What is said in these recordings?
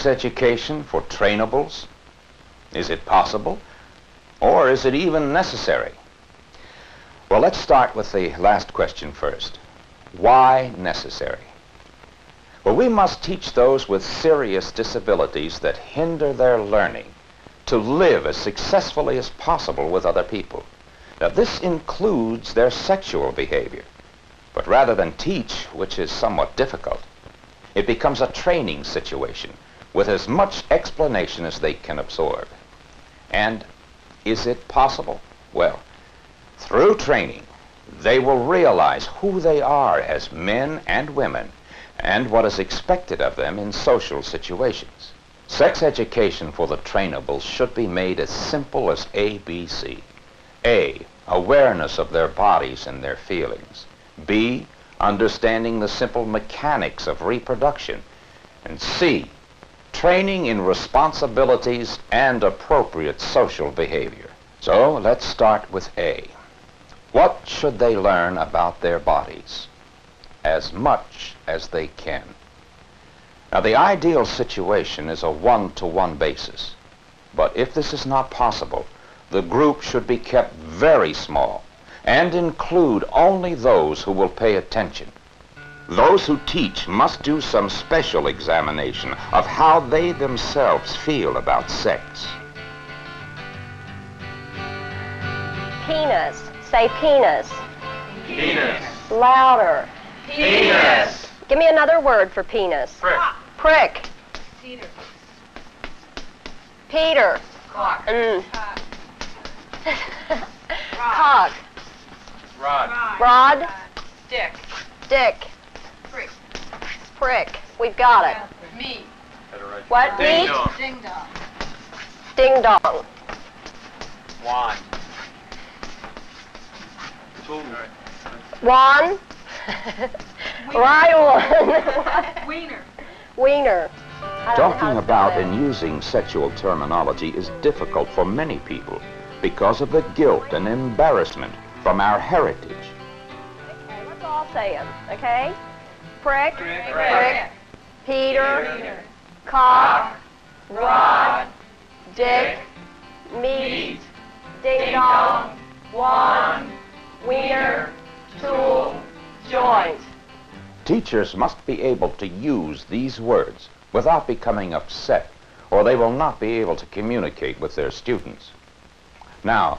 sex education for trainables? Is it possible? Or is it even necessary? Well, let's start with the last question first. Why necessary? Well, we must teach those with serious disabilities that hinder their learning to live as successfully as possible with other people. Now, this includes their sexual behavior. But rather than teach, which is somewhat difficult, it becomes a training situation with as much explanation as they can absorb. And is it possible? Well, through training, they will realize who they are as men and women and what is expected of them in social situations. Sex education for the trainables should be made as simple as ABC. A, awareness of their bodies and their feelings. B, understanding the simple mechanics of reproduction. And C, training in responsibilities and appropriate social behavior. So let's start with A. What should they learn about their bodies? As much as they can. Now, the ideal situation is a one-to-one basis. But if this is not possible, the group should be kept very small and include only those who will pay attention. Those who teach must do some special examination of how they themselves feel about sex. Penis. Say penis. Penis. Louder. Penis. Give me another word for penis. Prick. Prick. Cedar. Peter. Clock. Cock. Rod. Rod. Stick. Dick. Prick. Prick. We've got it. Me. What? Ding Meat? dong. Ding dong. Ding dong. Wand. Tool. One. Right one. Wiener. Wiener. Talking about and using sexual terminology is difficult for many people because of the guilt and embarrassment from our heritage. Okay, let's all say it, okay? Prick. Prick. Peter. Cock. Rod. Dick. Meat. Ding dong. Wand. Wiener. Tool. Joint. Teachers must be able to use these words without becoming upset, or they will not be able to communicate with their students. Now,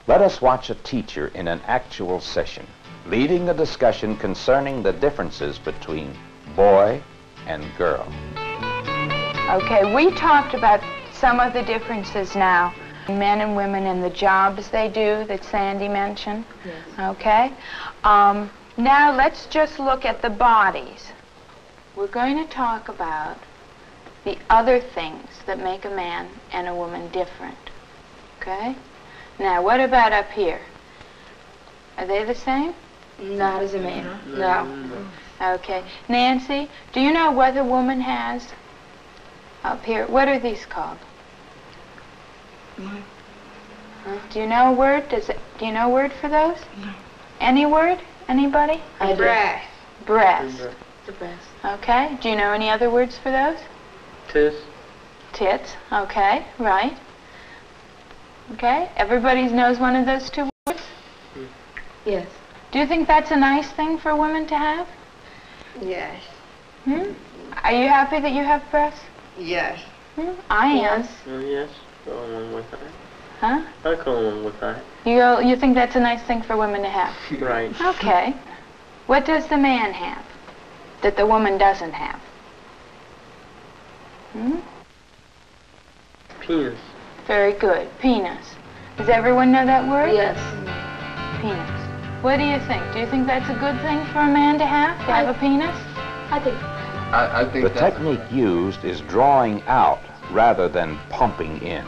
let us watch a teacher in an actual session, leading a discussion concerning the differences between boy and girl. Okay, we talked about some of the differences now. Men and women and the jobs they do that Sandy mentioned. Yes. Okay? Now let's just look at the bodies. We're going to talk about the other things that make a man and a woman different. Okay? Now, what about up here? Are they the same? Not as a man. No. Okay. Nancy, do you know what a woman has up here? What are these called? Do you know a word? Do you know a word for those? No. Any word? Anybody? Breast. Breast. The breast. Okay. Do you know any other words for those? Tits. Tits. Okay. Right. Okay. Everybody knows one of those two words? Yes. Do you think that's a nice thing for women to have? Yes. Are you happy that you have breasts? Yes. I am. Yes. Go along with that. Huh? I go along with that. You think that's a nice thing for women to have? Right. Okay. What does the man have that the woman doesn't have? Penis. Very good. Penis. Does everyone know that word? Yes. Penis. What do you think? Do you think that's a good thing for a man to have a penis? I think. I think The technique used is drawing out rather than pumping in.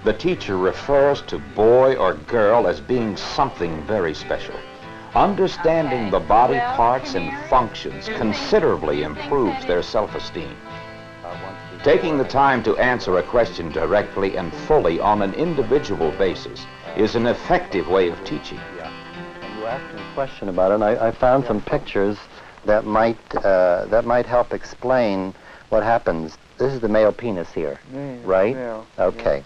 The teacher refers to boy or girl as being something very special. Understanding the body parts and functions considerably improves their self-esteem. Taking the time to answer a question directly and fully on an individual basis is an effective way of teaching. And you asked me a question about it, and I found some pictures that might help explain what happens, this is the male penis here, right? Yeah. Okay.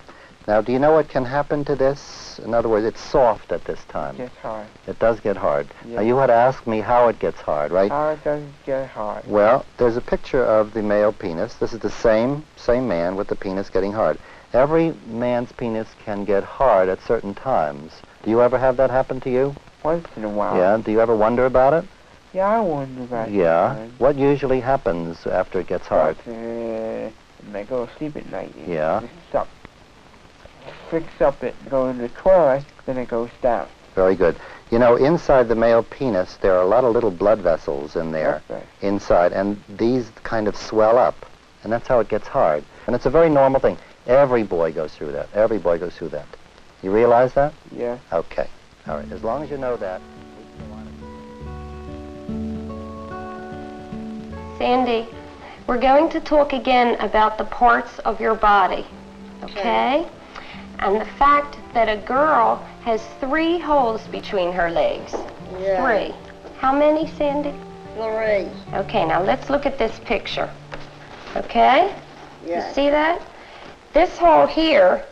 Now, do you know what can happen to this? In other words, it's soft at this time. It gets hard. It does get hard. Yeah. Now, you had asked me how it gets hard, right? How it doesn't get hard. Well, there's a picture of the male penis. This is the same man with the penis getting hard. Every man's penis can get hard at certain times. Do you ever have that happen to you? Once in a while. Yeah. Do you ever wonder about it? Yeah, I wonder about Yeah. that. What usually happens after it gets hard? When I go to sleep at night. Yeah. Fix up it, go in the toilet, then it goes down. Very good. You know, inside the male penis, there are a lot of little blood vessels in there, That's right. inside, and these kind of swell up, and that's how it gets hard. And it's a very normal thing. Every boy goes through that. Every boy goes through that. You realize that? Yeah. Okay. All right. As long as you know that. Sandy, we're going to talk again about the parts of your body, okay? And the fact that a girl has 3 holes between her legs. Yeah. 3. How many, Sandy? 3. Okay, now let's look at this picture. Okay? Yes. You see that? This hole here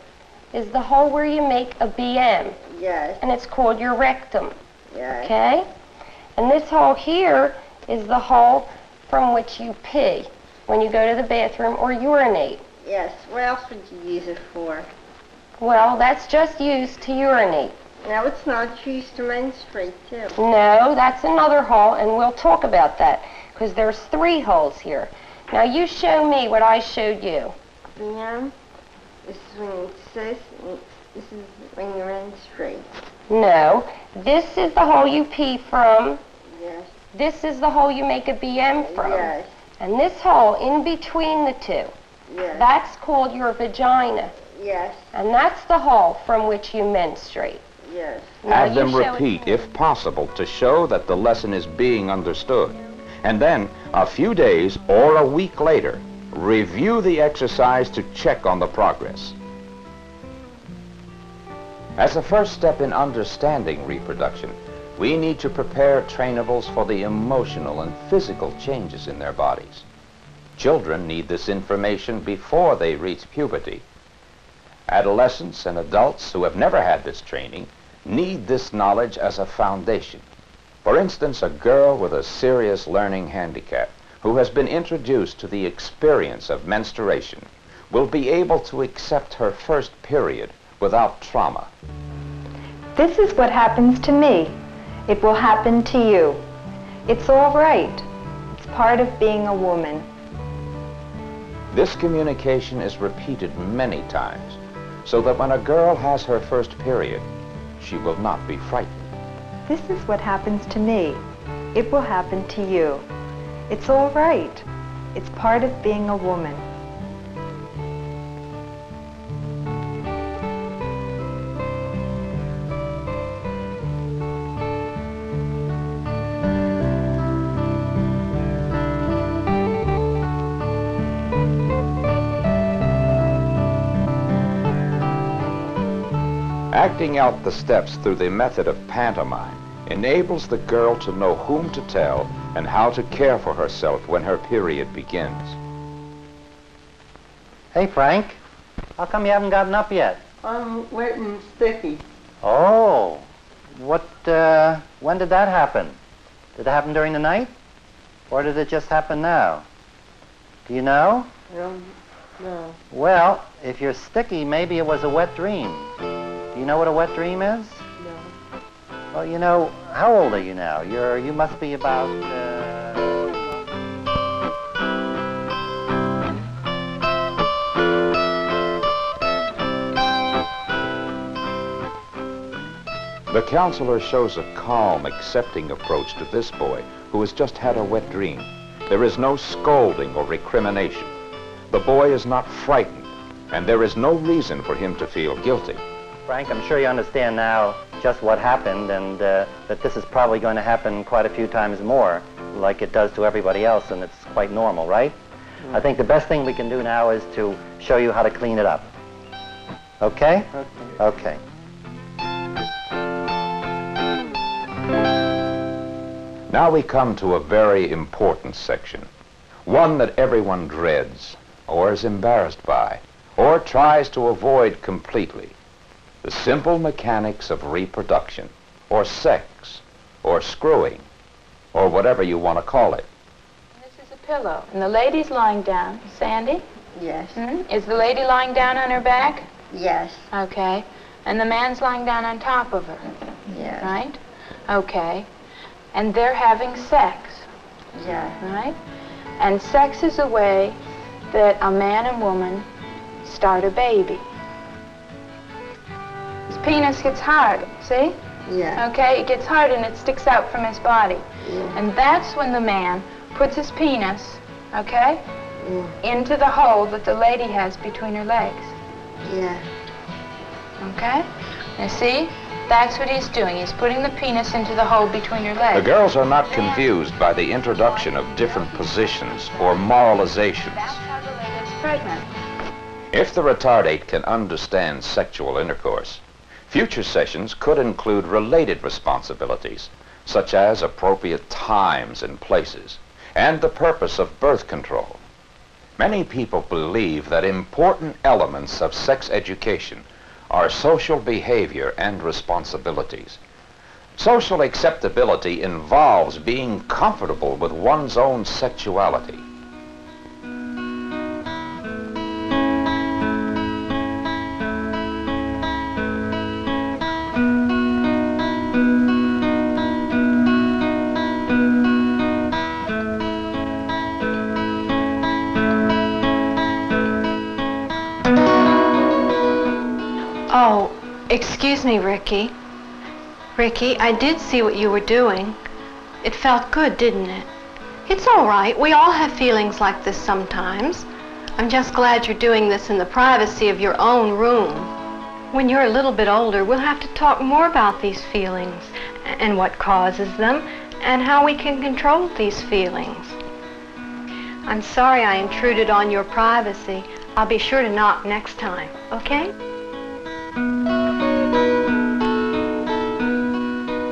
is the hole where you make a BM, Yes. and it's called your rectum, Yes. okay? And this hole here is the hole from which you pee when you go to the bathroom or urinate. Yes. What else would you use it for? Well, that's just used to urinate. No, it's not used to menstruate, too. No, that's another hole, and we'll talk about that, because there's 3 holes here. Now, you show me what I showed you. BM, this is when it says, this is when you menstruate. No, this is the hole you pee from. Yes. This is the hole you make a BM from. Yes. And this hole in between the 2, Yes. that's called your vagina. Yes. And that's the hole from which you menstruate. Yes. Now, Have you them show it repeat, to me. if possible, to show that the lesson is being understood. And then, a few days or a week later, review the exercise to check on the progress. As a first step in understanding reproduction, we need to prepare trainables for the emotional and physical changes in their bodies. Children need this information before they reach puberty. Adolescents and adults who have never had this training need this knowledge as a foundation. For instance, a girl with a serious learning handicap who has been introduced to the experience of menstruation will be able to accept her first period without trauma. This is what happens to me. It will happen to you. It's all right. It's part of being a woman. This communication is repeated many times so that when a girl has her first period, she will not be frightened. This is what happens to me. It will happen to you. It's all right. It's part of being a woman. Acting out the steps through the method of pantomime enables the girl to know whom to tell and how to care for herself when her period begins. Hey, Frank. How come you haven't gotten up yet? I'm wet and sticky. Oh. When did that happen? Did it happen during the night? Or did it just happen now? Do you know? No. Well, if you're sticky, maybe it was a wet dream. Do you know what a wet dream is? No. Well, you know, how old are you now? You must be about, The counselor shows a calm, accepting approach to this boy who has just had a wet dream. There is no scolding or recrimination. The boy is not frightened, and there is no reason for him to feel guilty. Frank, I'm sure you understand now just what happened and that this is probably going to happen quite a few times more, like it does to everybody else, and it's quite normal, right? I think the best thing we can do now is to show you how to clean it up. Okay? Okay. Now we come to a very important section. one that everyone dreads, or is embarrassed by, or tries to avoid completely. The simple mechanics of reproduction, or sex, or screwing, or whatever you want to call it. This is a pillow, and the lady's lying down. Sandy? Yes. Is the lady lying down on her back? Yes. Okay. And the man's lying down on top of her? Yes. Right? Okay. And they're having sex? Yes. Right? And sex is a way that a man and woman start a baby. His penis gets hard, see? Yeah. Okay, it gets hard and it sticks out from his body. Yeah. And that's when the man puts his penis, okay, into the hole that the lady has between her legs. Yeah. Okay? Now see? That's what he's doing. He's putting the penis into the hole between her legs. The girls are not confused by the introduction of different positions or moralizations. That's how the lady is pregnant. If the retardate can understand sexual intercourse, future sessions could include related responsibilities, such as appropriate times and places, and the purpose of birth control. Many people believe that important elements of sex education are social behavior and responsibilities. Social acceptability involves being comfortable with one's own sexuality. Oh, excuse me, Ricky. Ricky, I did see what you were doing. It felt good, didn't it? It's all right. We all have feelings like this sometimes. I'm just glad you're doing this in the privacy of your own room. When you're a little bit older, we'll have to talk more about these feelings and what causes them and how we can control these feelings. I'm sorry I intruded on your privacy. I'll be sure to knock next time, okay?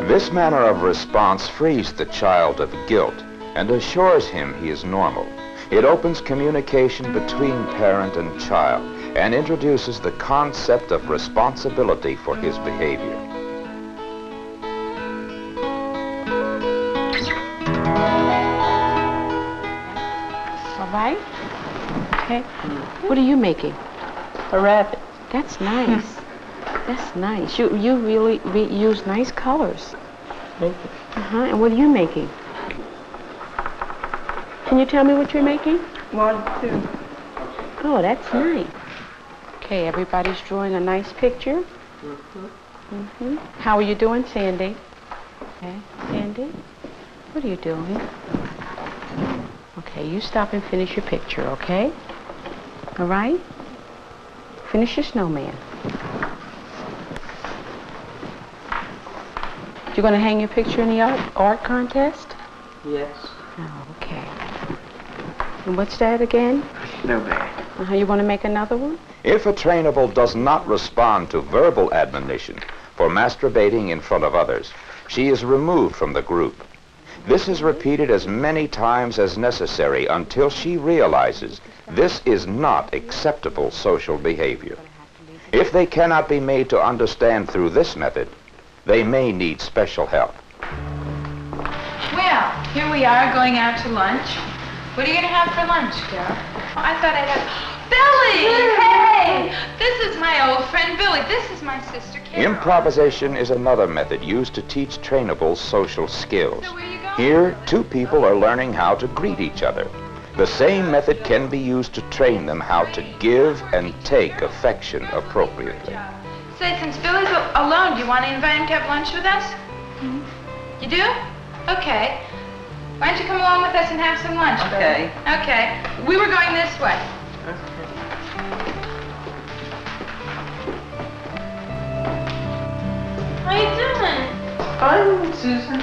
This manner of response frees the child of guilt and assures him he is normal. It opens communication between parent and child and introduces the concept of responsibility for his behavior. All right. Okay. What are you making? A rabbit. That's nice. That's nice. You really use nice colors. Thank you. And what are you making? Can you tell me what you're making? 1, 2. Oh, that's nice. Okay, everybody's drawing a nice picture. How are you doing, Sandy? Okay, Sandy, what are you doing? Okay, you stop and finish your picture, okay? All right? Finish your snowman. You're going to hang your picture in the art contest? Yes. Oh, okay. And what's that again? Snowman. You want to make another one? If a trainable does not respond to verbal admonition for masturbating in front of others, she is removed from the group. This is repeated as many times as necessary until she realizes this is not acceptable social behavior. If they cannot be made to understand through this method, they may need special help. Well, here we are going out to lunch. What are you going to have for lunch, Carol? I thought I'd have... Billy! Hey! This is my old friend Billy. This is my sister Carol. Improvisation is another method used to teach trainables social skills. So where you going? Here, two people are learning how to greet each other. The same method can be used to train them how to give and take affection appropriately. Say, since Billy's alone, do you want to invite him to have lunch with us? You do? Okay. Why don't you come along with us and have some lunch, Billy? Okay. Okay. We were going this way. How you doing? Fine, Susan.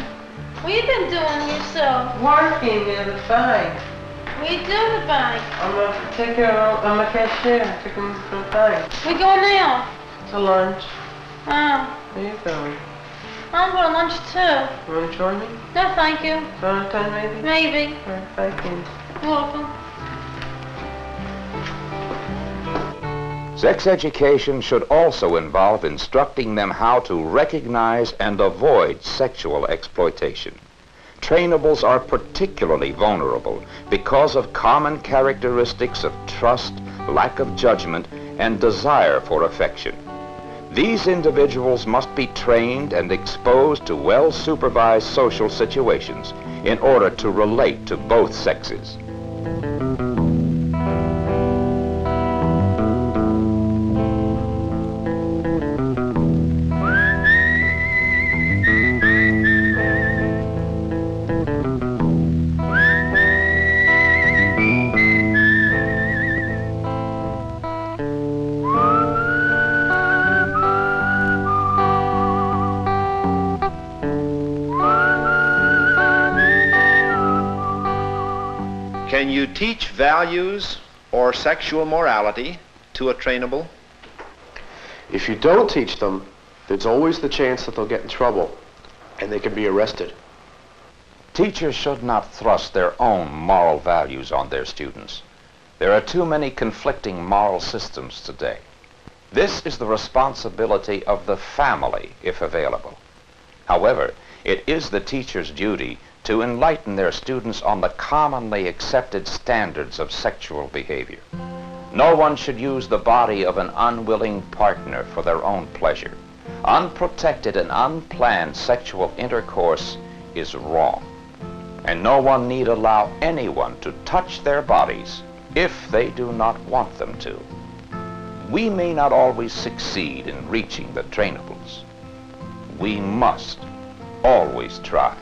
What you been doing yourself? Working at the bank. What you doing at the bank? I'm a cashier. I took him to the bank. We going now? To lunch. Oh, Where you going? I'm going to lunch too. You want to join me? No, thank you. Valentine, maybe? Maybe. All right, thank you. Welcome. Sex education should also involve instructing them how to recognize and avoid sexual exploitation. Trainables are particularly vulnerable because of common characteristics of trust, lack of judgment, and desire for affection. These individuals must be trained and exposed to well-supervised social situations in order to relate to both sexes. Can you teach values or sexual morality to a trainable? If you don't teach them, there's always the chance that they'll get in trouble and they can be arrested. Teachers should not thrust their own moral values on their students. There are too many conflicting moral systems today. This is the responsibility of the family, if available. However, it is the teacher's duty to enlighten their students on the commonly accepted standards of sexual behavior. No one should use the body of an unwilling partner for their own pleasure. Unprotected and unplanned sexual intercourse is wrong, and no one need allow anyone to touch their bodies if they do not want them to. We may not always succeed in reaching the trainables. We must always try.